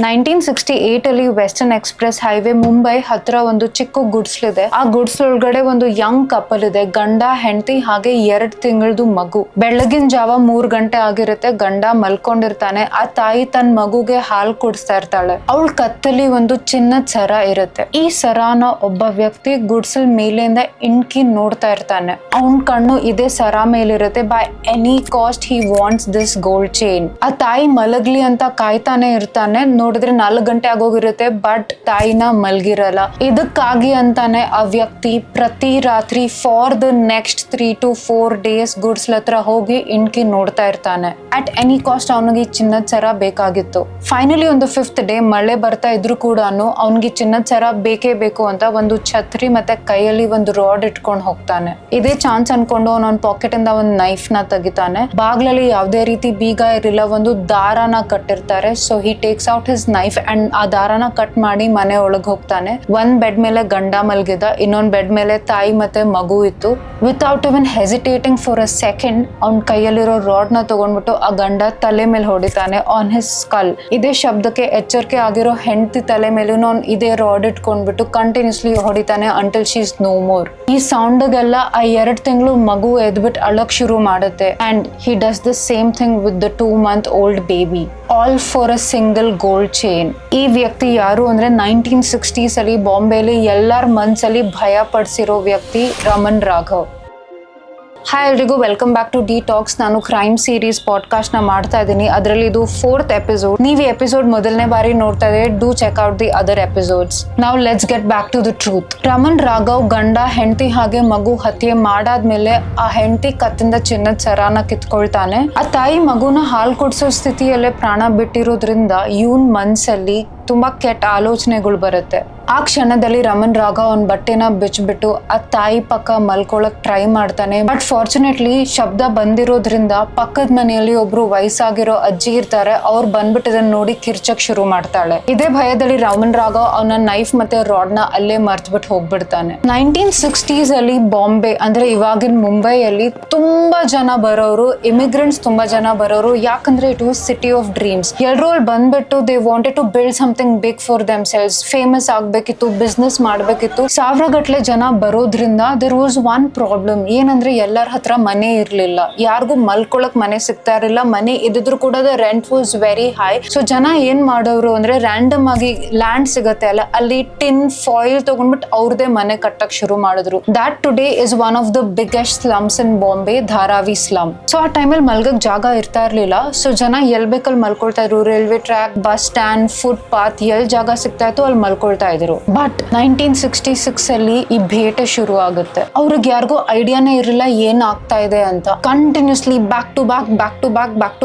1968 ಅಲ್ಲಿ western express highway Mumbai ಹತ್ರ ಒಂದು ಚಿಕ್ಕ ಗುಡ್ಸ್ಲಿದೆ. ಆ ಗುಡ್ಸ್ಲೊಳಗಡೆ ಒಂದು ಯಂಗ್ ಕಪಲ್ ಇದೆ, ಗಂಡ ಹೆಂಡತಿ ಹಾಗೆ 2 ತಿಂಗಳದು ಮಗು. ಬೆಳಗಿನ ಜಾವ 3 ಗಂಟೆ ಆಗಿರುತ್ತೆ. ಗಂಡ ಮಲ್ಕೊಂಡಿರ್ತಾನೆ. ಆ ತಾಯಿ ತನ್ನ ಮಗುಗೆ ಹಾಲು ಕುಡಿಸ್ತಾ ಇರ್ತಾಳೆ. ಅವಳ ಕತ್ತಲ್ಲಿ ಒಂದು ಚಿನ್ನದ ಸರ ಇರುತ್ತೆ. ಈ ಸರಾನ ಒಬ್ಬ ವ್ಯಕ್ತಿ ಗುಡ್ಸಲ್ ಮೇಲಿಂದ ಇಣ್ಕಿ ನೋಡ್ತಾ ಇರ್ತಾನೆ. ಅವನ್ ಕಣ್ಣು ಇದೇ ಸರ ಮೇಲಿರುತ್ತೆ. By any cost he wants this gold chain. ಆ ತಾಯಿ ಮಲಗ್ಲಿ ಅಂತ ಕಾಯ್ತಾನೆ ಇರ್ತಾನೆ. ನೋಡಿದ್ರೆ 4 ಗಂಟೆ ಆಗೋಗಿರುತ್ತೆ, ಬಟ್ ತಾಯಿನ ಮಲ್ಗಿರಲ್ಲ. ಇದಕ್ಕಾಗಿ ಅಂತಾನೆ ಆ ವ್ಯಕ್ತಿ ಪ್ರತಿ ರಾತ್ರಿ for the next 3 to 4 days ಗುಡ್ಸ್ಲ ಹತ್ರ ಹೋಗಿ ಇಣ್ಕಿ ನೋಡ್ತಾ ಇರ್ತಾನೆ. ಅಟ್ ಎನಿ ಕಾಸ್ಟ್ ಅವನಿಗೆ ಚಿನ್ನದ ಸರ ಬೇಕಾಗಿತ್ತು. ಫೈನಲಿ ಒಂದು 5th ಡೇ ಮಳೆ ಬರ್ತಾ ಇದ್ರು ಕೂಡ ಅವನಿಗೆ ಚಿನ್ನದ ಸರ ಬೇಕೇ ಬೇಕು ಅಂತ ಒಂದು ಛತ್ರಿ ಮತ್ತೆ ಕೈಯಲ್ಲಿ ಒಂದು ರಾಡ್ ಇಟ್ಕೊಂಡು ಹೋಗ್ತಾನೆ. ಇದೇ ಚಾನ್ಸ್ ಅನ್ಕೊಂಡು ಅವನ ಪಾಕೆಟ್ ಇಂದ ಒಂದು ನೈಫ್ ನ ತೆಗಿತಾನೆ. ಬಾಗ್ಲಲ್ಲಿ ಯಾವ್ದೇ ರೀತಿ ಬೀಗ ಇರಲಿಲ್ಲ, ಒಂದು ದಾರನ ಕಟ್ಟಿರ್ತಾರೆ. So he takes out his knife and ಆ ದಾರನ ಕಟ್ ಮಾಡಿ ಮನೆ ಒಳಗ್ ಹೋಗ್ತಾನೆ. ಒಂದ್ ಬೆಡ್ ಮೇಲೆ ಗಂಡ ಮಲ್ಗಿದ, ಇನ್ನೊಂದ್ ಬೆಡ್ ಮೇಲೆ ತಾಯಿ ಮತ್ತೆ ಮಗು ಇತ್ತು. Without even hesitating for a second ಅವ್ನ ಕೈಯಲ್ಲಿರೋ ರಾಡ್ ನ ತಗೊಂಡ್ಬಿಟ್ಟು ಆ ಗಂಡ ತಲೆ ಮೇಲೆ ಹೊಡಿತಾನೆ, ಆನ್ ಹಿಸ್ ಸ್ಕಲ್. ಇದೇ ಶಬ್ದಕ್ಕೆ ಎಚ್ಚರಿಕೆ ಆಗಿರೋ ಹೆಂಡತಿ ತಲೆ ಮೇಲೂ ಅವ್ನು ಇದೇ ರಾಡ್ ಇಟ್ಕೊಂಡ್ಬಿಟ್ಟು ಕಂಟಿನ್ಯೂಸ್ಲಿ ಹೊಡಿತಾನೆ until she is no more. ಈ ಸೌಂಡ್ಗೆಲ್ಲ ಆ 2 ತಿಂಗಳು ಮಗು ಎದ್ಬಿಟ್ಟು ಅಳಕ್ ಶುರು ಮಾಡುತ್ತೆ. And he does the same thing with the 2-month old baby. All for a single gold chain. ಈ ವ್ಯಕ್ತಿ ಯಾರು ಅಂದ್ರೆ 1960s ಅಲ್ಲಿ ಬಾಂಬೆಲಿ ಎಲ್ಲರ ಮನ್ಸಲ್ಲಿ ಭಯ ಪಡಿಸಿರೋ ವ್ಯಕ್ತಿ ರಮನ್ ರಾಘವ್. ಹಾಯ್ ಎಲ್ರಿಗೂ, welcome back to D Talks. ನಾನು ಕ್ರೈಮ್ ಸೀರೀಸ್ ಪಾಡ್ಕಾಸ್ಟ್ ನ ಮಾಡ್ತಾ ಇದ್ದೀನಿ. ಅದರಲ್ಲಿ ಇದು 4th ಎಪಿಸೋಡ್. ನೀವು ಈ ಎಪಿಸೋಡ್ ಮೊದಲನೇ ಬಾರಿ ನೋಡ್ತಾ ಇದ್ರೆ do check out the other episodes. ನಾವು let's get back to the truth. Raman Raghav ಗಂಡ ಹೆಂಡತಿ ಹಾಗೆ ಮಗು ಹತ್ಯೆ ಮಾಡಾದ್ಮೇಲೆ ಆ ಹೆಂಡತಿ ಕತ್ತಿಂದ ಚಿನ್ನದ ಸರಾನ ಕಿತ್ಕೊಳ್ತಾನೆ. ಆ ತಾಯಿ ಮಗುನ ಹಾಲು ಕುಡಿಸೋ ಸ್ಥಿತಿಯಲ್ಲೇ ಪ್ರಾಣ ಬಿಟ್ಟಿರೋದ್ರಿಂದ ಇವನ್ ಮನ್ಸಲ್ಲಿ ತುಂಬಾ ಕೆಟ್ಟ ಆಲೋಚನೆಗಳು ಬರುತ್ತೆ. ಆ ಕ್ಷಣದಲ್ಲಿ ರಮನ್ ರಾಘವ್ ಅವನ್ ಬಟ್ಟೆನ ಬಿಚ್ಬಿಟ್ಟು ಆ ತಾಯಿ ಪಕ್ಕ ಮಲ್ಕೊಳಕ್ ಟ್ರೈ ಮಾಡ್ತಾನೆ. ಬಟ್ ಫಾರ್ಚುನೇಟ್ಲಿ ಶಬ್ದ ಬಂದಿರೋದ್ರಿಂದ ಪಕ್ಕದ ಮನೆಯಲ್ಲಿ ಒಬ್ರು ವಯಸ್ಸಾಗಿರೋ ಅಜ್ಜಿ ಇರ್ತಾರೆ. ಅವ್ರು ಬಂದ್ಬಿಟ್ಟು ಇದನ್ನ ನೋಡಿ ಕಿರ್ಚಕ್ ಶುರು ಮಾಡ್ತಾಳೆ. ಇದೇ ಭಯದಲ್ಲಿ ರಮನ್ ರಾಘವ್ ಅವನ ನೈಫ್ ಮತ್ತೆ ರಾಡ್ ನ ಅಲ್ಲೇ ಮರ್ತ್ಬಿಟ್ಟು ಹೋಗ್ಬಿಡ್ತಾನೆ. 1960s ಅಲ್ಲಿ ಬಾಂಬೆ ಅಂದ್ರೆ ಇವಾಗಿನ ಮುಂಬೈಯಲ್ಲಿ ತುಂಬಾ ಜನ ಬರೋರು, ಇಮಿಗ್ರೆಂಟ್ಸ್ ತುಂಬಾ ಜನ ಬರೋರು. ಯಾಕಂದ್ರೆ it was city of dreams. ಎಲ್ರೂ ಅಲ್ಲಿ ಬಂದ್ಬಿಟ್ಟು they wanted to build something big for themselves. Famous ಆಗ್ಬೇಕಿತ್ತು, ಬಿಸ್ನೆಸ್ ಮಾಡ್ಬೇಕಿತ್ತು. 1000 ಗಟ್ಲೆ ಜನ ಬರೋದ್ರಿಂದ ದೇರ್ ವಾಸ್ ಒನ್ ಪ್ರಾಬ್ಲಮ್. ಏನಂದ್ರೆ ಎಲ್ಲರ ಹತ್ರ ಮನೆ ಇರ್ಲಿಲ್ಲ, ಯಾರಿಗೂ ಮಲ್ಕೊಳಕ್ ಮನೆ ಸಿಗ್ತಾ ಇರಲಿಲ್ಲ. ಮನೆ ಇದ್ದಿದ್ರು ಕೂಡ rent was very high. So ಜನ ಏನ್ ಮಾಡೋರು ಅಂದ್ರೆ ರ್ಯಾಂಡಮ್ ಆಗಿ ಲ್ಯಾಂಡ್ ಸಿಗತ್ತೆ ಅಲ್ಲ, ಅಲ್ಲಿ ಟಿನ್ ಫಾಯಿಲ್ ತಗೊಂಡ್ಬಿಟ್ಟು ಅವ್ರದೇ ಮನೆ ಕಟ್ಟಕ್ ಶುರು ಮಾಡಿದ್ರು. That today is one of the biggest slums in Bombay, Dharavi slum. So ಆ ಟೈಮಲ್ಲಿ ಮಲ್ಗಕ್ ಜಾಗ ಇರ್ತಾ ಇರ್ಲಿಲ್ಲ. ಸೊ ಜನ ಎಲ್ ಬೇಕಲ್ಲಿ ಮಲ್ಕೊಳ್ತಾ ಇದ್ರು. Railway track, bus stand, foot path, L ಜಾಗ ಸಿಗ್ತಾ ಇತ್ತು ಅಲ್ಲಿ ಮಲ್ಕೊಳ್ತಾ ಇದ್ರು. ಬಟ್ 1966 ಅಲ್ಲಿ ಈ ಭೇಟೆ ಶುರು ಆಗುತ್ತೆ. ಅವ್ರಿಗೆ ಯಾರಿಗೂ ಐಡಿಯಾನೇ ಇರಲಿಲ್ಲ ಏನ್ ಆಗ್ತಾ ಇದೆ ಅಂತ. Continuously back to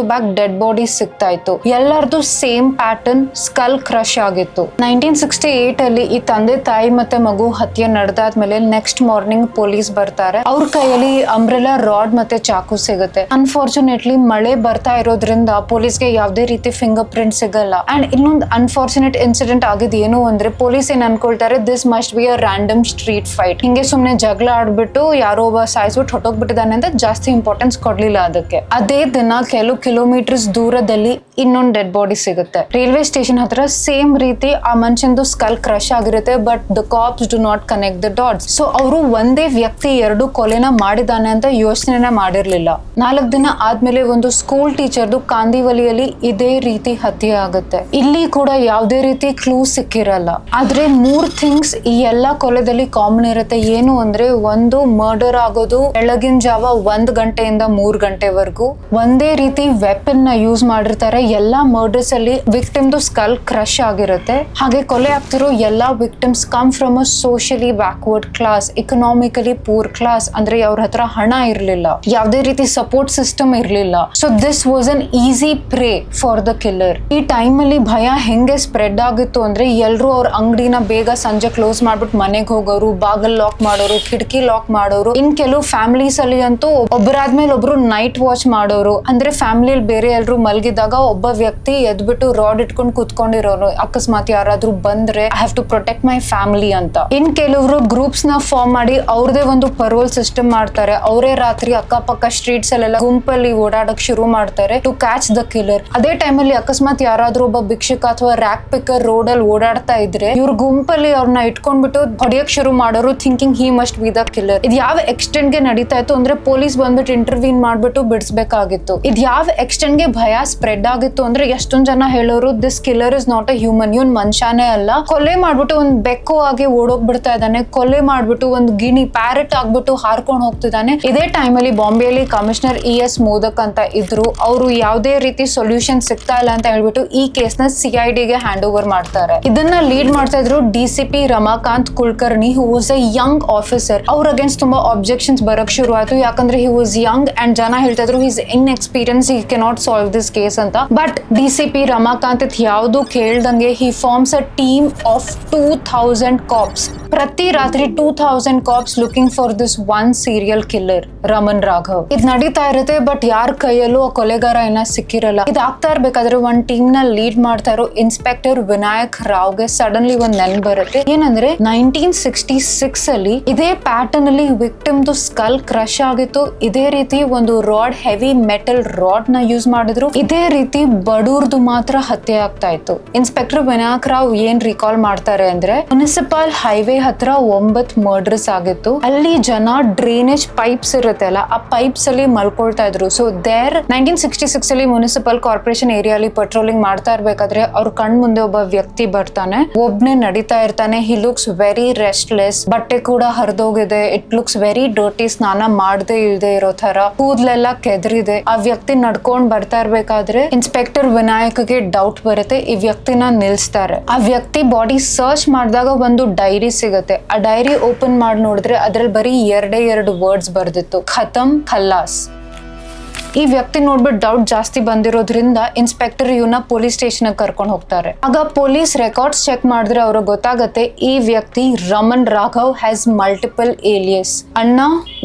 back dead bodies ಸಿಗ್ತಾ ಇತ್ತು. ಎಲ್ಲರದು ಸೇಮ್ ಪ್ಯಾಟರ್ನ್, ಸ್ಕಲ್ ಕ್ರಶ್ ಆಗಿತ್ತು. 1968 ಅಲ್ಲಿ ಈ ತಂದೆ ತಾಯಿ ಮತ್ತೆ ಮಗು ಹತ್ಯೆ ನಡೆದಾದ್ಮೇಲೆ ನೆಕ್ಸ್ಟ್ ಮಾರ್ನಿಂಗ್ ಪೊಲೀಸ್ ಬರ್ತಾರೆ. ಅವ್ರ ಕೈಯಲ್ಲಿ ಅಂಬ್ರೆಲಾ, ರಾಡ್ ಮತ್ತೆ ಚಾಕು ಸಿಗುತ್ತೆ. ಅನ್ಫಾರ್ಚುನೇಟ್ಲಿ ಮಳೆ ಬರ್ತಾ ಇರೋದ್ರಿಂದ ಪೊಲೀಸ್ಗೆ ಯಾವ್ದೇ ರೀತಿ ಫಿಂಗರ್ ಪ್ರಿಂಟ್ ಸಿಗಲ್ಲ. ಅಂಡ್ ಇನ್ನೊಂದು ಅನ್ಫಾರ್ಚುನೇಟ್ ಇನ್ಸಿಡೆಂಟ್ ಆಗಿದ್ ಏನು ಅಂದ್ರೆ ಪೊಲೀಸ್ ಏನ್ ಅನ್ಕೊಳ್ತಾರೆ, this must be a random street fight. ಹಿಂಗೆ ಸುಮ್ನೆ ಜಗಳ ಆಡ್ಬಿಟ್ಟು ಯಾರೋ ಒಬ್ಬ ಸಾಯಿಸ್ಬಿಟ್ಟು ಹೊಟ್ಟೋಗ್ಬಿಟ್ಟಿದ್ದಾನೆ ಅಂತ ಜಾಸ್ತಿ ಇಂಪಾರ್ಟೆನ್ಸ್ ಕೊಡ್ಲಿಲ್ಲ ಅದಕ್ಕೆ. ಅದೇ ದಿನ ಕೆಲವು ಕಿಲೋಮೀಟರ್ಸ್ ದೂರದಲ್ಲಿ ಇನ್ನೊಂದು ಡೆಡ್ ಬಾಡಿ ಸಿಗುತ್ತೆ. ರೈಲ್ವೆ ಸ್ಟೇಷನ್ ಹತ್ರ ಸೇಮ್ ರೀತಿ ಆ ಮನುಷ್ಯಂದು ಸ್ಕಲ್ ಕ್ರಶ್ ಆಗಿರುತ್ತೆ. But the cops do not connect the dots. So ಅವರು ಒಂದೇ ವ್ಯಕ್ತಿ 2 ಕೊಲೆನ ಮಾಡಿದಾನೆ ಅಂತ ಯೋಚನೆ ಮಾಡಿರ್ಲಿಲ್ಲ. 4 ದಿನ ಆದ್ಮೇಲೆ ಒಂದು ಸ್ಕೂಲ್ ಟೀಚರ್ದು ಕಾಂದಿವಲಿಯಲ್ಲಿ ಇದೇ ರೀತಿ ಹತ್ಯೆ ಆಗುತ್ತೆ. ಇಲ್ಲಿ ಕೂಡ ಯಾವುದೇ ರೀತಿ ಕ್ಲೂ ಸಿಕ್ಕಿರಲ್ಲ. ಆದ್ರೆ 3 ಥಿಂಗ್ಸ್ ಈ ಎಲ್ಲಾ ಕೊಲೆದಲ್ಲಿ ಕಾಮನ್ ಇರುತ್ತೆ. ಏನು ಅಂದ್ರೆ, ಒಂದು ಮರ್ಡರ್ ಆಗೋದು ಬೆಳಗಿನ ಜಾವ 1 ಗಂಟೆಯಿಂದ 3 ಗಂಟೆವರೆಗೂ. ಒಂದೇ ರೀತಿ ವೆಪನ್ ನ ಯೂಸ್ ಮಾಡಿರ್ತಾರೆ. ಎಲ್ಲಾ ಮರ್ಡರ್ಸ್ ಅಲ್ಲಿ ವಿಕ್ಟಿಮ್ದು ಸ್ಕಲ್ ಕ್ರಶ್ ಆಗಿರುತ್ತೆ. ಹಾಗೆ ಕೊಲೆ ಆಗ್ತಿರೋ ಎಲ್ಲಾ victims come from a socially backward class, economically poor class. ಅಂದ್ರೆ ಅವ್ರ ಹತ್ರ ಹಣ ಇರ್ಲಿಲ್ಲ, ಯಾವುದೇ ರೀತಿ ಸಪೋರ್ಟ್ ಸಿಸ್ಟಮ್ ಇರ್ಲಿಲ್ಲ. So this was an easy pray for the killer. ಈ ಟೈಮ್ ಅಲ್ಲಿ ಭಯ ಹೆಂಗೆ ಸ್ಪ್ರೆಡ್ ಆಗಿತ್ತು ಅಂದ್ರೆ, ಎಲ್ರು ಅವ್ರ ಅಂಗಡಿನ ಬೇಗ ಸಂಜೆ ಕ್ಲೋಸ್ ಮಾಡ್ಬಿಟ್ಟು ಮನೆಗೆ ಹೋಗೋರು, ಬಾಗಲ್ ಲಾಕ್ ಮಾಡೋರು, ಕಿಟಕಿ ಲಾಕ್ ಮಾಡೋರು. ಇನ್ ಕೆಲವು ಫ್ಯಾಮಿಲೀಸ್ ಅಲ್ಲಿ ಅಂತೂ ಒಬ್ಬರಾದ್ಮೇಲೆ ಒಬ್ರು ನೈಟ್ ವಾಚ್ ಮಾಡೋರು. ಅಂದ್ರೆ ಫ್ಯಾಮಿಲಿಯಲ್ಲಿ ಬೇರೆ ಎಲ್ರು ಮಲ್ಗಿದಾಗ ಒಬ್ಬ ವ್ಯಕ್ತಿ ಎದ್ಬಿಟ್ಟು ರಾಡ್ ಇಟ್ಕೊಂಡು ಕೂತ್ಕೊಂಡಿರೋರು. ಅಕಸ್ಮಾತ್ ಯಾರಾದ್ರೂ ಬಂದ್ರೆ I have to protect my family ಅಂತ. ಇನ್ ಕೆಲವರು ಗ್ರೂಪ್ಸ್ ನ ಫಾರ್ಮ್ ಮಾಡಿ ಅವ್ರದೇ ಒಂದು ಪರೋಲ್ ಸಿಸ್ಟಮ್ ಮಾಡ್ತಾರೆ. ಅವರೇ ರಾತ್ರಿ ಅಕ್ಕಪಕ್ಕ ಸ್ಟ್ರೀಟ್ಸ್ ಅಲ್ಲೆಲ್ಲ ಗುಂಪಲ್ಲಿ ಓಡಾಡಕ್ ಶುರು ಮಾಡ್ತಾರೆ ಟು ಕ್ಯಾಚ್ ದ ಕಿಲ್ಲರ್. ಅದೇ ಟೈಮಲ್ಲಿ ಅಕಸ್ಮಾತ್ ಯಾರಾದ್ರೂ ಒಬ್ಬ ಭಿಕ್ಷುಕ ಅಥವಾ ರ್ಯಾಕ್ ಬ್ಯಾಕ್ ಪಿಕ್ಕರ್ ರೋಡ್ ಅಲ್ಲಿ ಓಡಾಡ್ತಾ ಇದ್ರೆ ಇವ್ರ ಗುಂಪಲ್ಲಿ ಅವ್ರನ್ನ ಇಟ್ಕೊಂಡ್ಬಿಟ್ಟು ಹೊಡೆಯಕ್ ಶುರು ಮಾಡೋರು, thinking he must be the killer. ಇದು ಯಾವ ಎಕ್ಸ್ಟೆಂಟ್ ಗೆ ನಡೀತಾ ಇತ್ತು ಅಂದ್ರೆ ಪೊಲೀಸ್ ಬಂದ್ಬಿಟ್ಟು ಇಂಟರ್ವ್ಯೂನ್ ಮಾಡ್ಬಿಟ್ಟು ಬಿಡಿಸ್ಬೇಕಾಗಿತ್ತು. ಇದು ಯಾವ ಎಕ್ಸ್ಟೆಂಟ್ ಗೆ ಭಯ ಸ್ಪ್ರೆಡ್ ಆಗಿತ್ತು ಅಂದ್ರೆ ಎಷ್ಟೊಂದ್ ಜನ ಹೇಳೋರು this killer is not a human, ಇವನ್ ಮನುಷ್ಯನೇ ಅಲ್ಲ, ಕೊಲೆ ಮಾಡ್ಬಿಟ್ಟು ಒಂದ್ ಬೆಕ್ಕು ಆಗಿ ಓಡೋಗ್ಬಿಡ್ತಾ ಇದ್ದಾನೆ, ಕೊಲೆ ಮಾಡ್ಬಿಟ್ಟು ಒಂದ್ ಗಿಣಿ ಪ್ಯಾರೆಟ್ ಆಗ್ಬಿಟ್ಟು ಹಾರ್ಕೊಂಡ್ ಹೋಗ್ತಿದ್ದಾನೆ. ಇದೇ ಟೈಮಲ್ಲಿ ಬಾಂಬೆಯಲ್ಲಿ ಕಮಿಷನರ್ ES ಮೋದಕ್ ಅಂತ ಇದ್ರು. ಅವರು ಯಾವುದೇ ರೀತಿ ಸೊಲ್ಯೂಷನ್ ಸಿಗ್ತಾ ಇಲ್ಲ ಅಂತ ಹೇಳ್ಬಿಟ್ಟು ಈ ಕೇಸ್ ನ CID ಗೆ ಹ್ಯಾಂಡ್ ಓವರ್ ಮಾಡ್ತಾರೆ. ಇದನ್ನ ಲೀಡ್ ಮಾಡ್ತಾ ಇದ್ರು DCP Ramakant Kulkarni, who was a young officer. ಅವ್ರ ಅಗೇನ್ಸ್ಟ್ ತುಂಬಾ ಆಬ್ಜೆಕ್ಷನ್ಸ್ ಬರಕ್ ಶುರು ಆಯ್ತು, ಯಾಕಂದ್ರೆ ಹಿ ವಾಸ್ ಯಂಗ್ ಅಂಡ್ ಜನ ಹೇಳ್ತಾ ಇದ್ರು his inexperience, he cannot solve this case ಅಂತ. ಬಟ್ DCP ರಮಾಕಾಂತ್ ಯಾವ್ದು ಕೇಳ್ದಂಗೆ he forms a team of 2000 cops. ಪ್ರತಿ ರಾತ್ರಿ 2000 cops looking for this one serial killer Raman Raghav. ಇದ್ ನಡೀತಾ ಇರುತ್ತೆ, ಬಟ್ ಯಾರ ಕೈಯಲ್ಲೂ ಆ ಕೊಲೆಗಾರ ಏನ ಸಿಕ್ಕಿರಲ್ಲ. ಇದಾಗ್ತಾ ಇರ್ಬೇಕಾದ್ರೆ ಒಂದ್ ಟೀಮ್ ನ ಲೀಡ್ ಮಾಡ್ತಾ ಇರೋ ಇನ್ಸ್ಪೆಕ್ಟರ್ ವಿನಾಯಕ್ ರಾವ್ಗೆ ಸಡನ್ಲಿ ಒಂದ್ ನೆನ್ಪು ಬರುತ್ತೆ. ಏನಂದ್ರೆ 1966 ಅಲ್ಲಿ ಇದೇ ಪ್ಯಾಟರ್ನ್ ಅಲ್ಲಿ ವಿಕ್ಟಿಮ್ದು ಸ್ಕಲ್ ಕ್ರಶ್ ಆಗಿತ್ತು. ಇದೇ ರೀತಿ ಒಂದು ರಾಡ್, ಹೆವಿ ಮೆಟಲ್ ರಾಡ್ ನ ಯೂಸ್ ಮಾಡಿದ್ರು. ಇದೇ ರೀತಿ ಬಡೂರ್ದು ಮಾತ್ರ ಹತ್ಯೆ ಆಗ್ತಾ ಇತ್ತು. ಇನ್ಸ್ಪೆಕ್ಟರ್ ವಿನಾಯಕ್ ರಾವ್ ಏನ್ ರಿಕಾಲ್ ಮಾಡ್ತಾರೆ ಅಂದ್ರೆ ಮುನಿಸಿಪಲ್ ಹೈವೇ ಹತ್ರ 9 ಮರ್ಡರ್ಸ್ ಆಗಿತ್ತು. ಅಲ್ಲಿ ಜನ ಡ್ರೈನೇಜ್ ಪೈಪ್ಸ್ ಇರುತ್ತೆ ಅಲ್ಲ, ಆ ಪೈಪ್ಸ್ ಅಲ್ಲಿ ಮಲ್ಕೊಳ್ತಾ ಇದ್ರು. ಸೊ ದೇರ್ 1966 ಅಲ್ಲಿ ಮುನಿಸಿಪಲ್ ಕಾರ್ಪೊರೇಷನ್ ಏರಿಯಾಲಿ ಪೆಟ್ರೋಲಿಂಗ್ ಮಾಡ್ತಾ ಇರ್ಬೇಕಾದ್ರೆ ಅವ್ರ ಕಣ್ ಮುಂದೆ ಒಬ್ಬ ವ್ಯಕ್ತಿ ಬರ್ತಾನೆ. ಒಬ್ನೇ ನಡೀತಾ ಇರ್ತಾನೆ. ಹಿ ಲುಕ್ಸ್ ವೆರಿ ರೆಸ್ಟ್ಲೆಸ್, ಬಟ್ಟೆ ಕೂಡ ಹರಿದೋಗಿದೆ. ಇಟ್ ಲುಕ್ಸ್ ವೆರಿ ಡರ್ಟಿ, ಸ್ನಾನ ಮಾಡದೆ ಇಲ್ದೆ ಇರೋ ತರ, ಕೂದಲೆಲ್ಲ ಕೆದರಿದೆ. ಆ ವ್ಯಕ್ತಿ ನಡ್ಕೊಂಡ್ ಬರ್ತಾ ಇರ್ಬೇಕಾದ್ರೆ ಇನ್ಸ್ಪೆಕ್ಟರ್ ವಿನಾಯಕ್ಗೆ ಡೌಟ್ ಬರುತ್ತೆ. ಈ ವ್ಯಕ್ತಿನ ನಿಲ್ಸ್ತಾರೆ. ಆ ವ್ಯಕ್ತಿ ಬಾಡಿ ಸರ್ಚ್ ಮಾಡಿದಾಗ ಒಂದು ಡೈರಿ ಸಿಗುತ್ತೆ. ಆ ಡೈರಿ ಓಪನ್ ಮಾಡಿ ನೋಡಿದ್ರೆ ಅದ್ರಲ್ಲಿ ಬರೀ 2 ವರ್ಡ್ಸ್ ಬರ್ದಿತ್ತು, ಖತಮ್ ಖಲ್ಲಾಸ್. ಈ ವ್ಯಕ್ತಿ ನೋಡ್ಬಿಟ್ಟು ಡೌಟ್ ಜಾಸ್ತಿ ಬಂದಿರೋದ್ರಿಂದ ಇನ್ಸ್ಪೆಕ್ಟರ್ ಇವನ್ನ ಪೊಲೀಸ್ ಸ್ಟೇಷನ್ ಕರ್ಕೊಂಡು ಹೋಗ್ತಾರೆ. ಆಗ ಪೊಲೀಸ್ ರೆಕಾರ್ಡ್ಸ್ ಚೆಕ್ ಮಾಡಿದ್ರೆ ಅವ್ರಿಗೆ ಗೊತ್ತಾಗತ್ತೆ ಈ ವ್ಯಕ್ತಿ Raman Raghav has multiple Elias. ಅಣ್ಣ,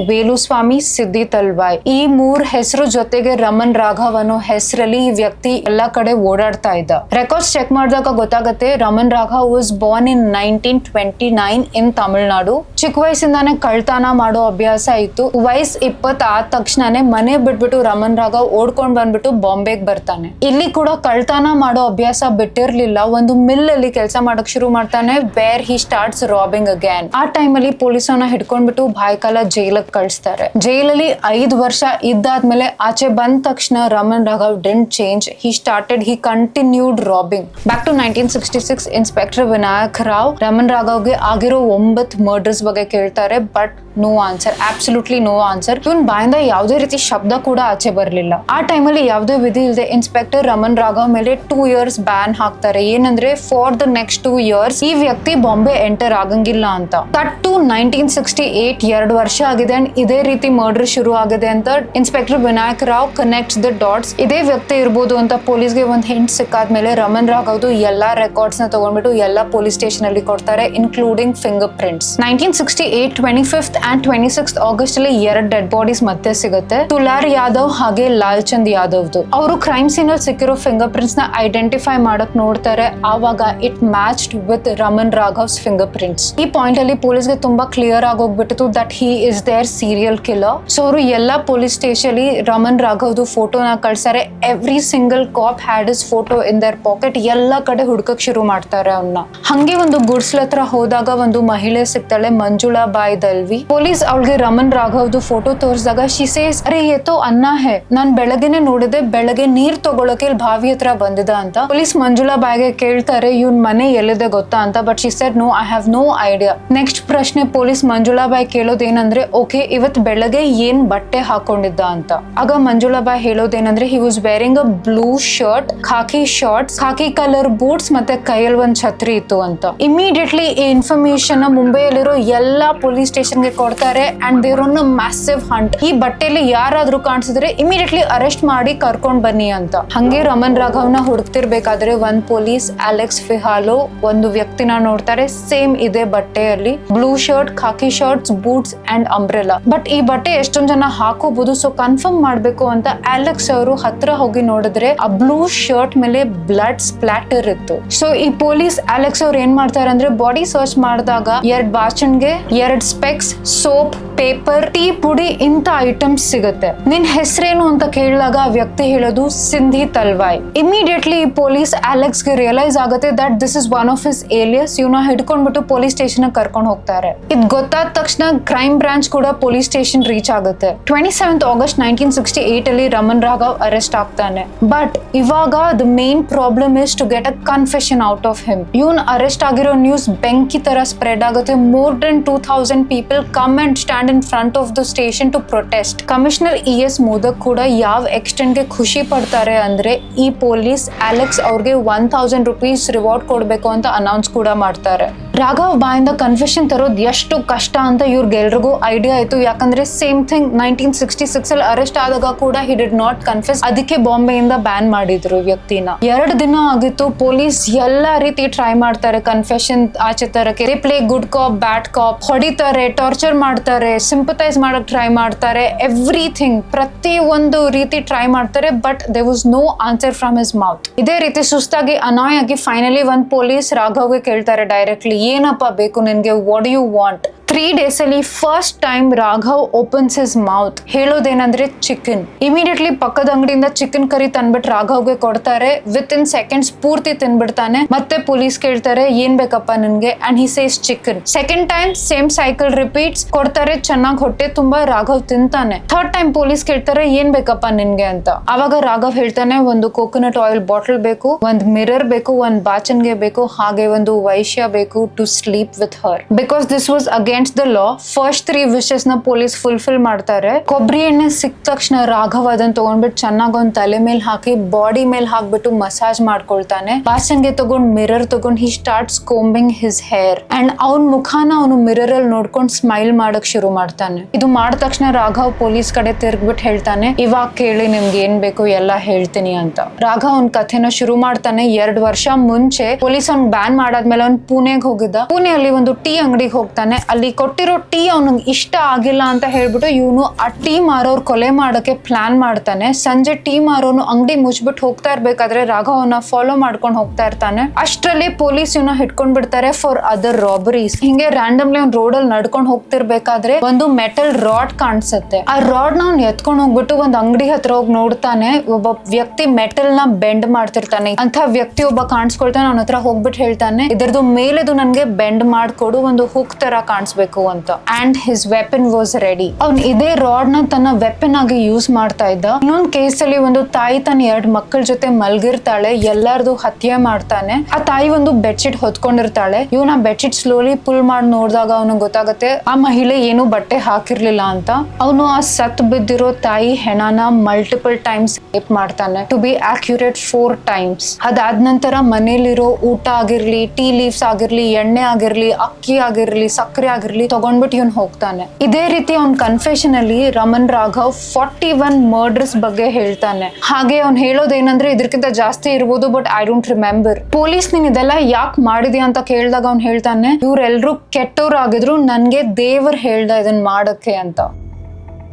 ವೇಲುಸ್ವಾಮಿ, ಸಿದ್ದಿ ತಲ್ವಾಯ್, ಈ 3 ಹೆಸರು ಜೊತೆಗೆ ರಮನ್ ರಾಘವ್ ಅನ್ನೋ ಹೆಸರಲ್ಲಿ ಈ ವ್ಯಕ್ತಿ ಎಲ್ಲಾ ಕಡೆ ಓಡಾಡ್ತಾ ಇದ್ದ. ರೆಕಾರ್ಡ್ಸ್ ಚೆಕ್ ಮಾಡಿದಾಗ ಗೊತ್ತಾಗತ್ತೆ Raman Raghav was born in 1929 ಇನ್ ತಮಿಳ್ನಾಡು. ಚಿಕ್ಕ ವಯಸ್ಸಿಂದಾನೆ ಕಳ್ತನ ಮಾಡೋ ಅಭ್ಯಾಸ ಇತ್ತು. ವಯಸ್ಸು 20 ಆದ ತಕ್ಷಣನೇ ಮನೆ ಬಿಟ್ಬಿಟ್ಟು ರಮನ್ ರಾಘವ್ ಓಡ್ಕೊಂಡ್ ಬಂದ್ಬಿಟ್ಟು ಬಾಂಬೆಗೆ ಬರ್ತಾನೆ. ಇಲ್ಲಿ ಕೂಡ ಕಳ್ತನ ಮಾಡೋ ಅಭ್ಯಾಸ ಬಿಟ್ಟಿರ್ಲಿಲ್ಲ. ಒಂದು ಮಿಲ್ ಅಲ್ಲಿ ಕೆಲಸ ಮಾಡಕ್ ಶುರು ಮಾಡ್ತಾನೆ, ವೇರ್ ಹಿ ಸ್ಟಾರ್ಟ್ಸ್ ರಾಬಿಂಗ್ ಅಗೇನ್. ಆ ಟೈಮ್ ಅಲ್ಲಿ ಪೊಲೀಸ್ ಅವನ್ನ ಹಿಡ್ಕೊಂಡ್ಬಿಟ್ಟು ಭಾಯ್ಕಾಲ ಜೈಲಿಗೆ ಕಳಿಸ್ತಾರೆ. ಜೈಲಲ್ಲಿ 5 ವರ್ಷ ಇದ್ದಾದ್ಮೇಲೆ ಆಚೆ ಬಂದ ತಕ್ಷಣ Raman Raghav didn't change. He continued robbing. Back to 1966 inspector Vinayak Rao Raman ರಾಘವ್ಗೆ ಆಗಿರೋ 9 ಮರ್ಡರ್ಸ್ ಬಗ್ಗೆ ಕೇಳ್ತಾರೆ. But no answer, absolutely no answer. ಇವನ್ ಬಾಯಿಂದ ಯಾವುದೇ ರೀತಿ ಶಬ್ದ ಕೂಡ ಆಚೆ ಬರಲಿಲ್ಲ. ಆ ಟೈಮಲ್ಲಿ ಯಾವುದೇ ವಿಧಿ ಇಲ್ಲದೆ ಇನ್ಸ್ಪೆಕ್ಟರ್ ರಮನ್ ರಾಘವ್ ಮೇಲೆ 2 years ಬ್ಯಾನ್ ಹಾಕ್ತಾರೆ. ಏನಂದ್ರೆ ಫಾರ್ ದ ನೆಕ್ಸ್ಟ್ 2 years ಈ ವ್ಯಕ್ತಿ ಬಾಂಬೆ ಎಂಟರ್ ಆಗಂಗಿಲ್ಲ ಅಂತ. ಕಟ್ ಟು 1968, 2 ವರ್ಷ ಆಗಿದೆ ಅಂಡ್ ಇದೇ ರೀತಿ ಮರ್ಡರ್ ಶುರು ಆಗಿದೆ ಅಂತ inspector Vinayak Rao connects the dots. ಇದೇ ವ್ಯಕ್ತಿ ಇರ್ಬೋದು ಅಂತ ಪೊಲೀಸ್ಗೆ ಒಂದು ಹಿಂಟ್ ಸಿಕ್ಕಾದ್ಮೇಲೆ ರಮನ್ ರಾಘವ್ದು ಎಲ್ಲಾ ರೆಕಾರ್ಡ್ಸ್ ನ ತಗೊಂಡ್ಬಿಟ್ಟು ಎಲ್ಲಾ ಪೊಲೀಸ್ ಸ್ಟೇಷನ್ ಅಲ್ಲಿ ಕೊಡ್ತಾರೆ, including finger prints. 1968 25th and 26th August ಅಲ್ಲಿ 2 ಡೆಡ್ ಬಾಡೀಸ್ ಮತ್ತೆ ಸಿಗುತ್ತೆ. ತುಲಾರ್ ಯಾದವ್ ಹಾಗೆ ಲಾಲ್ ಚಂದ್ ಯಾದವ್ದು. ಅವರು ಕ್ರೈಮ್ ಸೀನ್ ಅಲ್ಲಿ ಸಿಕ್ಕಿರೋ ಫಿಂಗರ್ ಪ್ರಿಂಟ್ಸ್ ನ ಐಡೆಂಟಿಫೈ ಮಾಡಕ್ ನೋಡ್ತಾರೆ. ಆವಾಗ it matched with Raman Raghav's finger prints. ಈ ಪಾಯಿಂಟ್ ಅಲ್ಲಿ ಪೊಲೀಸ್ಗೆ ತುಂಬಾ ಕ್ಲಿಯರ್ ಆಗೋಗ್ಬಿಟ್ಟಿತ್ತು that he is their serial killer. So ಅವರು ಎಲ್ಲಾ ಪೊಲೀಸ್ ಸ್ಟೇಷನ್ ಅಲ್ಲಿ ರಮನ್ ರಾಘವ್ದು ಫೋಟೋನ ಕಳ್ಸಾರೆ. Every single cop had his photo in their pocket. ಎಲ್ಲಾ ಕಡೆ ಹುಡ್ಕಕ್ ಶುರು ಮಾಡ್ತಾರೆ ಅವನ್ನ. ಹಂಗೆ ಒಂದು ಗುಡ್ಸ್ಲ ಹತ್ರ ಹೋದಾಗ ಒಂದು ಮಹಿಳೆ ಸಿಗ್ತಾಳೆ, ಮಂಜುಳಾ ಬಾಯ್ ದಲ್ವಿ. ಪೊಲೀಸ್ ಅವಳಿಗೆ ರಮನ್ ರಾಘವ್ದು ಫೋಟೋ ತೋರಿಸಿದಾಗ ಶಿ ಸೇಸ್, ಅರೆ ಏತೋ ಅನ್ನ ಹೇ, ನಾನ್ ಬೆಳಗ್ಗೆನೆ ನೋಡಿದೆ, ಬೆಳಗ್ಗೆ ನೀರ್ ತಗೊಳಕ್ಕೆ ಇಲ್ಲಿ ಬಾವಿ ಹತ್ರ ಬಂದಿದ ಅಂತ. ಪೊಲೀಸ್ ಮಂಜುಳಾ ಬಾಯ್ಗೆ ಕೇಳ್ತಾರೆ ಇವನ್ ಮನೆ ಎಲ್ಲಿದೆ ಗೊತ್ತಾ ಅಂತ. But she said no, I have no idea. Next ಪ್ರಶ್ನೆ ಪೊಲೀಸ್ ಮಂಜುಳಾ ಬಾಯ್ ಕೇಳೋದೇನಂದ್ರೆ, ಓಕೆ ಇವತ್ ಬೆಳಗ್ಗೆ ಏನ್ ಬಟ್ಟೆ ಹಾಕೊಂಡಿದ್ದ ಅಂತ. ಆಗ ಮಂಜುಳಾ ಬಾಯ್ ಹೇಳೋದೇನಂದ್ರೆ he was wearing a blue shirt, khaki shorts, khaki colour boots ಮತ್ತೆ ಕೈಯಲ್ಲಿ ಒಂದ್ ಛತ್ರಿ ಇತ್ತು ಅಂತ. ಇಮಿಡಿಯೇಟ್ಲಿ ಈ ಇನ್ಫಾರ್ಮೇಶನ್ ಮುಂಬೈಯಲ್ಲಿರೋ ಎಲ್ಲಾ ಪೊಲೀಸ್ ಸ್ಟೇಷನ್ ಗೆ ಕೊಡ್ತಾರೆ and there on a massive hunt. ಈ ಬಟ್ಟೆಯಲ್ಲಿ ಯಾರಾದ್ರೂ ಕಾಣಿಸಿದ್ರೆ ಇಮಿಡಿಯೇಟ್ಲಿ ಅರೆಸ್ಟ್ ಮಾಡಿ ಕರ್ಕೊಂಡ್ ಬನ್ನಿ ಅಂತ. ಹಂಗೆ ರಮನ್ ರಾಘವ್ನ ಹುಡುಕ್ತಿರ್ಬೇಕಾದ್ರೆ ಒಂದ್ ಪೊಲೀಸ್ ಅಲೆಕ್ಸ್ ಫಿಹಾಲೋ ಒಂದು ವ್ಯಕ್ತಿನ ನೋಡ್ತಾರೆ, ಸೇಮ್ ಇದೆ ಬಟ್ಟೆಯಲ್ಲಿ, blue shirt, khaki shorts, boots and umbrella. But ಈ ಬಟ್ಟೆ ಎಷ್ಟೊಂದ್ ಜನ ಹಾಕೋಬಹುದು, ಸೊ ಕನ್ಫರ್ಮ್ ಮಾಡ್ಬೇಕು ಅಂತ ಅಲೆಕ್ಸ್ ಅವರು ಹತ್ರ ಹೋಗಿ ನೋಡಿದ್ರೆ ಆ ಬ್ಲೂ ಶರ್ಟ್ ಮೇಲೆ ಬ್ಲಡ್ ಸ್ಪ್ಲಾಟರ್ ಇತ್ತು. ಸೊ ಈ ಪೊಲೀಸ್ ಅಲೆಕ್ಸ್ ಅವ್ರು ಏನ್ ಮಾಡ್ತಾರೆ ಅಂದ್ರೆ ಬಾಡಿ ಸರ್ಚ್ ಮಾಡಿದಾಗ 2 ಬಾಚಣ್ಗೆ, 2 ಸ್ಪೆಕ್ಸ್, ಸೋಪ್, ಪೇಪರ್, ಟೀ ಪುಡಿ ಇಂತ ಐಟಮ್ಸ್ ಸಿಗುತ್ತೆ. ನಿನ್ ಹೆಸರೇನು ಅಂತ ಕೇಳಿದಾಗ ಆ ವ್ಯಕ್ತಿ ಹೇಳೋದು ಸಿಂಧಿ ತಲ್ವಾಯ್. ಇಮಿಡಿಯೇಟ್ಲಿ ಪೊಲೀಸ್ ಅಲೆಕ್ಸ್ ಗೆ ರಿಯಲೈಸ್ ಆಗುತ್ತೆ that this is one of his alias. ಇವನ ಹಿಡ್ಕೊಂಡ್ಬಿಟ್ಟು ಪೊಲೀಸ್ ಸ್ಟೇಷನ್ ಕರ್ಕೊಂಡು ಹೋಗ್ತಾರೆ. ಇದ್ ಗೊತ್ತಾದ ತಕ್ಷಣ ಕ್ರೈಮ್ ಬ್ರಾಂಚ್ ಕೂಡ ಪೊಲೀಸ್ ಸ್ಟೇಷನ್ ರೀಚ್ ಆಗುತ್ತೆ. 27 ಆಗಸ್ಟ್ 1968 ಅಲ್ಲಿ ರಮನ್ ರಾಘವ್ ಅರೆಸ್ಟ್ ಆಗ್ತಾನೆ. ಬಟ್ ಇವಾಗ the main problem is to get a confession out of him. ಇವನ್ ಅರೆಸ್ಟ್ ಆಗಿರೋ ನ್ಯೂಸ್ ಬೆಂಕಿ ತರ ಸ್ಪ್ರೆಡ್ ಆಗುತ್ತೆ. More than 2000 people come and stand in front of the station to protest. Commissioner ES modak ಕೂಡ ಯಾವ extent ಗೆ ಖುಷಿ ಪಡ್ತಾರೆ ಅಂದ್ರೆ ಈ ಪೊಲೀಸ್ ಅಲೆಕ್ಸ್ ಅವ್ರಿಗೆ 1000 ರೂಪೀಸ್ ರಿವಾರ್ಡ್ ಕೊಡ್ಬೇಕು ಅಂತ ಅನೌನ್ಸ್ ಕೂಡ ಮಾಡ್ತಾರೆ. ರಾಘವ್ ಬಾಯಿಂದ ಕನ್ಫೆಷನ್ ತರೋದು ಎಷ್ಟು ಕಷ್ಟ ಅಂತ ಇವ್ರಿಗೆಲ್ರಿಗೂ ಐಡಿಯಾ ಆಯ್ತು. ಯಾಕಂದ್ರೆ ಸೇಮ್ ಥಿಂಗ್ 1966 ಅಲ್ಲಿ ಅರೆಸ್ಟ್ ಆದಾಗ ಕೂಡ ಹಿ ಡಿಡ್ ನಾಟ್ ಕನ್ಫೆಸ್. ಅದಕ್ಕೆ ಬಾಂಬೆಯಿಂದ ಬ್ಯಾನ್ ಮಾಡಿದ್ರು ವ್ಯಕ್ತಿನ. 2 ದಿನ ಆಗಿತ್ತು. ಪೊಲೀಸ್ ಎಲ್ಲಾ ರೀತಿ ಟ್ರೈ ಮಾಡ್ತಾರೆ ಕನ್ಫೆಷನ್ ಆಚೆ ತರಕ್ಕೆ. ದೇ ಪ್ಲೇ ಗುಡ್ ಕಾಪ್ ಬ್ಯಾಡ್ ಕಾಪ್, ಹೊಡಿತಾರೆ, ಟಾರ್ಚರ್ ಮಾಡ್ತಾರೆ, ಸಿಂಪತೈಸ್ ಮಾಡಕ್ ಟ್ರೈ ಮಾಡ್ತಾರೆ, ಎವ್ರಿಥಿಂಗ್ ಪ್ರತಿ ಒಂದು ರೀತಿ ಟ್ರೈ ಮಾಡ್ತಾರೆ. But there was no answer from his mouth. ಇದೇ ರೀತಿ ಸುಸ್ತಾಗಿ ಅನಾಯ್ ಆಗಿ ಫೈನಲಿ ಒಂದ್ ಪೊಲೀಸ್ ರಾಘವ್ಗೆ ಕೇಳ್ತಾರೆ ಡೈರೆಕ್ಟ್ಲಿ, ಏನಪ್ಪ ಬೇಕು ನಿನ್ಗೆ, what do you want? 3 days ಅಲ್ಲಿ first time Raghav opens his mouth. ಹೇಳೋದೇನಂದ್ರೆ ಚಿಕನ್. ಇಮಿಡಿಯೇಟ್ಲಿ ಪಕ್ಕದ ಅಂಗಡಿಯಿಂದ ಚಿಕನ್ ಕರಿ ತಂದ್ಬಿಟ್ಟು ರಾಘವ್ಗೆ ಕೊಡ್ತಾರೆ. ವಿತ್ ಇನ್ ಸೆಕೆಂಡ್ಸ್ ಪೂರ್ತಿ ತಿನ್ಬಿಡ್ತಾನೆ. ಮತ್ತೆ ಪೊಲೀಸ್ ಕೇಳ್ತಾರೆ ಏನ್ ಬೇಕಪ್ಪ ನಿನ್ಗೆ, and he says chicken. Second time same cycle repeats. ಕೊಡ್ತಾರೆ, ಚೆನ್ನಾಗಿ ಹೊಟ್ಟೆ ತುಂಬಾ ರಾಘವ್ ತಿಂತಾನೆ. ಥರ್ಡ್ ಟೈಮ್ ಪೊಲೀಸ್ ಕೇಳ್ತಾರೆ ಏನ್ ಬೇಕಪ್ಪ ನಿನ್ಗೆ ಅಂತ. ಅವಾಗ ರಾಘವ್ ಹೇಳ್ತಾನೆ ಒಂದು ಕೋಕೋನಟ್ ಆಯಿಲ್ ಬಾಟಲ್ ಬೇಕು, ಒಂದ್ ಮಿರರ್ ಬೇಕು, ಒಂದ್ ಬಾಚನ್ಗೆ ಬೇಕು, ಹಾಗೆ ಒಂದು ವೈಶ್ಯ ಬೇಕು to sleep with her. Because this was against the law. First 3 wishes ನ ಪೊಲೀಸ್ ಫುಲ್ಫಿಲ್ ಮಾಡ್ತಾರೆ. ಕೊಬ್ಬರಿ ಎಣ್ಣೆ ಸಿಕ್ಕ ತಕ್ಷಣ ರಾಘವ್ ಅದನ್ನ ತಗೊಂಡ್ಬಿಟ್ಟು ಚೆನ್ನಾಗಿ ಒಂದ್ ತಲೆ ಮೇಲೆ ಹಾಕಿ ಬಾಡಿ ಮೇಲೆ ಹಾಕ್ಬಿಟ್ಟು ಮಸಾಜ್ ಮಾಡ್ಕೊಳ್ತಾನೆ. ಬಾಚನ್ಗೆ ತಗೊಂಡ್ ಮಿರರ್ ತಗೊಂಡ್ he starts combing his hair and ಅವ್ನ ಮುಖಾನ ಅವನು ಮಿರರ್ ಅಲ್ಲಿ ನೋಡ್ಕೊಂಡು ಸ್ಮೈಲ್ ಮಾಡಕ್ ಶುರು ಮಾಡ್ತಾನೆ. ಇದು ಮಾಡಿದ ತಕ್ಷಣ ರಾಘವ್ ಪೊಲೀಸ್ ಕಡೆ ತಿರ್ಗ್ಬಿಟ್ಟು ಹೇಳ್ತಾನೆ, ಇವಾಗ ಕೇಳಿ ನಿಮ್ಗೆ ಏನ್ ಬೇಕು ಎಲ್ಲ ಹೇಳ್ತೀನಿ ಅಂತ. ರಾಘವ್ ಅವ್ನ ಕಥೆನ ಶುರು ಮಾಡ್ತಾನೆ. 2 ವರ್ಷ ಮುಂಚೆ ಪೊಲೀಸ್ ಅವ್ನ್ ಬ್ಯಾನ್ ಮಾಡಾದ್ಮೇಲೆ ಅವ್ನ್ ಪುಣೆಗೆ ಹೋಗಿದ್ದ. ಪುಣೆಯಲ್ಲಿ ಒಂದು ಟೀ ಅಂಗಡಿಗೆ ಹೋಗ್ತಾನೆ. ಅಲ್ಲಿ ಕೊಟ್ಟಿರೋ ಟೀ ಅವ್ನಿಗೆ ಇಷ್ಟ ಆಗಿಲ್ಲ ಅಂತ ಹೇಳ್ಬಿಟ್ಟು ಇವನು ಆ ಟೀ ಮಾರೋರ್ ಕೊಲೆ ಮಾಡಕ್ಕೆ ಪ್ಲಾನ್ ಮಾಡ್ತಾನೆ. ಸಂಜೆ ಟೀ ಮಾರೋನು ಅಂಗಡಿ ಮುಚ್ಬಿಟ್ಟು ಹೋಗ್ತಾ ಇರ್ಬೇಕಾದ್ರೆ ರಾಘವ್ ಅವನ್ನ ಫಾಲೋ ಮಾಡ್ಕೊಂಡು ಹೋಗ್ತಾ ಇರ್ತಾನೆ. ಅಷ್ಟರಲ್ಲಿ ಪೊಲೀಸ್ ಇವನ್ನ ಹಿಡ್ಕೊಂಡ್ ಬಿಡ್ತಾರೆ ಫಾರ್ ಅದರ್ ರಾಬರೀಸ್. ಹಿಂಗೆ ರ್ಯಾಂಡಮ್ಲಿ ಅವ್ನ್ ರೋಡ್ ಅಲ್ಲಿ ನಡ್ಕೊಂಡು ಹೋಗ್ತಿರ್ಬೇಕಾದ್ರೆ ಒಂದು ಮೆಟಲ್ ರಾಡ್ ಕಾಣಿಸುತ್ತೆ. ಆ ರಾಡ್ ನ ಅವ್ನು ಎತ್ಕೊಂಡು ಹೋಗ್ಬಿಟ್ಟು ಒಂದ್ ಅಂಗಡಿ ಹತ್ರ ಹೋಗಿ ನೋಡ್ತಾನೆ. ಒಬ್ಬ ವ್ಯಕ್ತಿ ಮೆಟಲ್ ನ ಬೆಂಡ್ ಮಾಡ್ತಿರ್ತಾನೆ. ಅಂತ ವ್ಯಕ್ತಿ ಒಬ್ಬ ಕಾಣಿಸ್ಕೊಳ್ತಾನೆ. ಅವನ ಹತ್ರ ಹೋಗ್ಬಿಟ್ಟು ಹೇಳ್ತಾನೆ, ಇದರದು ಮೇಲೆದು ನನ್ಗೆ ಬೆಂಡ್ ಮಾಡ್ಕೊಡು, ಒಂದು ಹುಕ್ ತರ ಕಾಣಿಸ್ಬೇಕು ಅಂತ. And his weapon was ready. ಅವ್ನ್ ಇದೇ ರಾಡ್ ನ ತನ್ನ ವೆಪನ್ ಆಗಿ ಯೂಸ್ ಮಾಡ್ತಾ ಇದ್ದ. ಇನ್ನೊಂದ್ ಕೇಸ್ ಅಲ್ಲಿ ಒಂದು ತಾಯಿ ತನ್ನ 2 ಮಕ್ಕಳ ಜೊತೆ ಮಲ್ಗಿರ್ತಾಳೆ. ಎಲ್ಲಾರ್ದು ಹತ್ಯೆ ಮಾಡ್ತಾನೆ. ಆ ತಾಯಿ ಒಂದು ಬೆಡ್ಶೀಟ್ ಹೊತ್ಕೊಂಡಿರ್ತಾಳೆ. ಇವನ ಬೆಡ್ಶೀಟ್ ಸ್ಲೋಲಿ ಪುಲ್ ಮಾಡಿ ನೋಡಿದಾಗ ಅವನಿಗೆ ಗೊತ್ತಾಗುತ್ತೆ ಆ ಮಹಿಳೆ ಏನು ಬಟ್ಟೆ ಹಾಕಿರ್ಲಿಲ್ಲ ಅಂತ. ಅವನು ಆ ಸತ್ ಬಿದ್ದಿರೋ ತಾಯಿ ಹೆಣನ ಮಲ್ಟಿಪಲ್ ಟೈಮ್ಸ್ ರೇಪ್ ಮಾಡ್ತಾನೆ. To be accurate 4 times. ಅದಾದ ನಂತರ ಮನೇಲಿರೋ ಊಟ ಆಗಿರ್ಲಿ, ಟೀ ಲೀವ್ಸ್ ಆಗಿರ್ಲಿ, ಎಣ್ಣೆ ಆಗಿರ್ಲಿ, ಅಕ್ಕಿ ಆಗಿರ್ಲಿ, ಸಕ್ಕರೆ ಆಗಿರ್ಲಿ ತಗೊಂಡ್ಬಿಟ್ಟು ಇವನ್ ಹೋಗ್ತಾನೆ. ಇದೇ ರೀತಿ ಅವ್ನ ಕನ್ಫೆಷನ್ ಅಲ್ಲಿ ರಮನ್ ರಾಘವ್ 41 ಮರ್ಡರ್ಸ್ ಬಗ್ಗೆ ಹೇಳ್ತಾನೆ. ಹಾಗೆ ಅವ್ನ್ ಹೇಳೋದೇನಂದ್ರೆ ಇದಕ್ಕಿಂತ ಜಾಸ್ತಿ ಇರ್ಬೋದು, but I don't remember. Police ನೀನ್ ಇದೆಲ್ಲ ಯಾಕೆ ಮಾಡಿದ್ಯಾ ಅಂತ ಕೇಳಿದಾಗ ಅವ್ನ್ ಹೇಳ್ತಾನೆ, ಇವ್ರೆಲ್ರು ಕೆಟ್ಟವ್ರಾಗಿದ್ರು, ನನ್ಗೆ ದೇವ್ರು ಹೇಳ್ದ ಇದನ್ ಮಾಡಕ್ಕೆ ಅಂತ.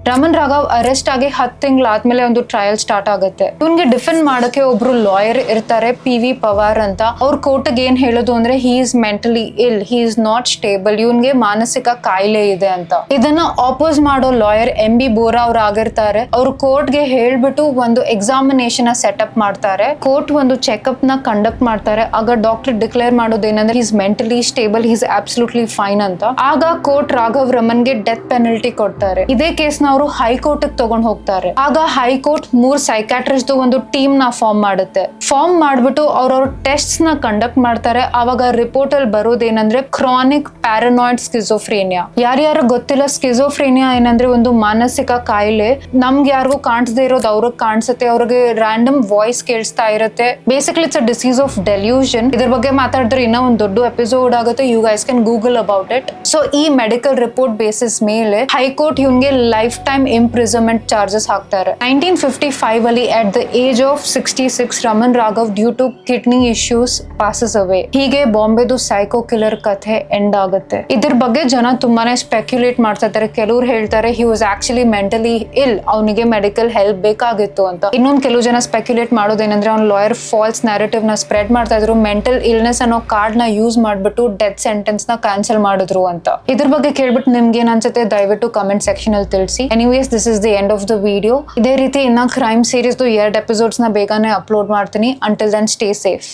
ರಮನ್ ರಾಘವ್ ಅರೆಸ್ಟ್ ಆಗಿ 10 ತಿಂಗಳಾದ್ಮೇಲೆ ಒಂದು ಟ್ರಯಲ್ ಸ್ಟಾರ್ಟ್ ಆಗುತ್ತೆ. ಇವನ್ಗೆ ಡಿಫೆಂಡ್ ಮಾಡಕ್ಕೆ ಒಬ್ರು ಲಾಯರ್ ಇರ್ತಾರೆ, PV ಪವಾರ್ ಅಂತ. ಅವ್ರ ಕೋರ್ಟ್ಗೆ ಏನ್ ಹೇಳೋದು ಅಂದ್ರೆ ಹಿ ಇಸ್ ಮೆಂಟಲಿ ಇಲ್, ಹಿ ಇಸ್ ನಾಟ್ ಸ್ಟೇಬಲ್, ಇವನ್ಗೆ ಮಾನಸಿಕ ಕಾಯಿಲೆ ಇದೆ ಅಂತ. ಇದನ್ನ ಆಪೋಸ್ ಮಾಡೋ ಲಾಯರ್ MB ಬೋರಾ ಅವ್ರು ಆಗಿರ್ತಾರೆ. ಅವ್ರು ಕೋರ್ಟ್ಗೆ ಹೇಳ್ಬಿಟ್ಟು ಒಂದು ಎಕ್ಸಾಮಿನೇಷನ್ ಸೆಟಪ್ ಮಾಡ್ತಾರೆ. ಕೋರ್ಟ್ ಒಂದು ಚೆಕ್ಅಪ್ ನ ಕಂಡಕ್ಟ್ ಮಾಡ್ತಾರೆ. ಆಗ ಡಾಕ್ಟರ್ ಡಿಕ್ಲೇರ್ ಮಾಡೋದೇನಂದ್ರೆ is mentally stable, is absolutely fine ಅಂತ. ಆಗ ಕೋರ್ಟ್ ರಾಘವ್ ರಮನ್ಗೆ ಡೆತ್ ಪೆನಲ್ಟಿ ಕೊಡ್ತಾರೆ. ಇದೇ ಕೇಸ್ ನ ಅವರು ಹೈಕೋರ್ಟ್ ತಗೊಂಡ್ ಹೋಗ್ತಾರೆ. ಆಗ ಹೈಕೋರ್ಟ್ 3 ಸೈಕಾಟ್ರಿಸ್ಟ್ ಒಂದು ಟೀಮ್ ನ ಫಾರ್ಮ್ ಮಾಡುತ್ತೆ. ಫಾರ್ಮ್ ಮಾಡ್ಬಿಟ್ಟು ಅವ್ರವ್ರ ಟೆಸ್ಟ್ ನ ಕಂಡಕ್ಟ್ ಮಾಡ್ತಾರೆ. ಆವಾಗ ರಿಪೋರ್ಟ್ ಅಲ್ಲಿ ಬರೋದೇನಂದ್ರೆ ಕ್ರಾನಿಕ್ ಪ್ಯಾರನಾಯ್ಡ್ ಸ್ಕಿಜೋಫ್ರೇನಿಯಾ. ಯಾರ್ಯಾರು ಗೊತ್ತಿಲ್ಲ, ಸ್ಕಿಜೋಫ್ರೇನಿಯಾ ಏನಂದ್ರೆ ಒಂದು ಮಾನಸಿಕ ಕಾಯಿಲೆ. ನಮ್ಗೆ ಯಾರಿಗೂ ಕಾಣಿಸದೇ ಇರೋದು ಅವ್ರಿಗೆ ಕಾಣಿಸುತ್ತೆ. ಅವ್ರಿಗೆ ರ್ಯಾಂಡಮ್ ವಾಯ್ಸ್ ಕೇಳಿಸ್ತಾ ಇರುತ್ತೆ. Basically it's a disease of delusion. ಇದ್ರ ಬಗ್ಗೆ ಮಾತಾಡಿದ್ರೆ ಇನ್ನೂ ಒಂದು ದೊಡ್ಡ ಎಪಿಸೋಡ್ ಆಗುತ್ತೆ. You guys can google about it. So ಈ ಮೆಡಿಕಲ್ ರಿಪೋರ್ಟ್ ಬೇಸಿಸ್ ಮೇಲೆ ಹೈಕೋರ್ಟ್ ಇವನ್ಗೆ ಲೈಫ್ ಟೈಮ್ ಇಂಪ್ರಿಸನ್ಮೆಂಟ್ ಚಾರ್ಜಸ್ ಹಾಕ್ತಾರೆ. 1955 ಅಲ್ಲಿ at the age of 66 Raman Raghav due to kidney issues passes away. ಹೀಗೆ ಬಾಂಬೆದು ಸೈಕೋ ಕಿಲ್ಲರ್ ಕಥೆ ಎಂಡ್ ಆಗುತ್ತೆ. ಇದ್ರ ಬಗ್ಗೆ ಜನ ತುಂಬಾನೇ ಸ್ಪೆಕ್ಯುಲೇಟ್ ಮಾಡ್ತಾ ಇದ್ದಾರೆ. ಕೆಲವ್ರು ಹೇಳ್ತಾರೆ ಹಿ ವಾಸ್ ಆಕ್ಚುಲಿ ಮೆಂಟಲಿ ಇಲ್, ಅವನಿಗೆ ಮೆಡಿಕಲ್ ಹೆಲ್ಪ್ ಬೇಕಾಗಿತ್ತು ಅಂತ. ಇನ್ನೊಂದು ಕೆಲವು ಜನ ಸ್ಪೆಕ್ಯುಲೇಟ್ ಮಾಡೋದೇನಂದ್ರೆ ಅವ್ನ ಲಾಯರ್ ಫಾಲ್ಸ್ ನ್ಯಾರೇಟಿವ್ ನ ಸ್ಪ್ರೆಡ್ ಮಾಡ್ತಾ ಇದ್ರು. ಮೆಂಟಲ್ ಇಲ್ನೆಸ್ ಅನ್ನೋ ಕಾರ್ಡ್ ನ ಯೂಸ್ ಮಾಡ್ಬಿಟ್ಟು ಡೆತ್ ಸೆಂಟೆನ್ಸ್ ನ ಕ್ಯಾನ್ಸಲ್ ಮಾಡಿದ್ರು ಅಂತ. ಇದ್ರ ಬಗ್ಗೆ ಕೇಳ್ಬಿಟ್ಟು ನಿಮ್ಗೆ ಏನ್ ಅನ್ಸುತ್ತೆ ದಯವಿಟ್ಟು ಕಮೆಂಟ್ ಸೆಕ್ಷನ್ ಅಲ್ಲಿ ತಿಳಿಸಿ. Anyways this is the end of the video. ಇದೇ ರೀತಿ ಇನ್ನ ಕ್ರೈಮ್ ಸೀರೀಸ್ 2 ಎಪಿಸೋಡ್ಸ್ ನ ಬೇಗನೆ ಅಪ್ಲೋಡ್ ಮಾಡ್ತೀನಿ. Until then stay safe.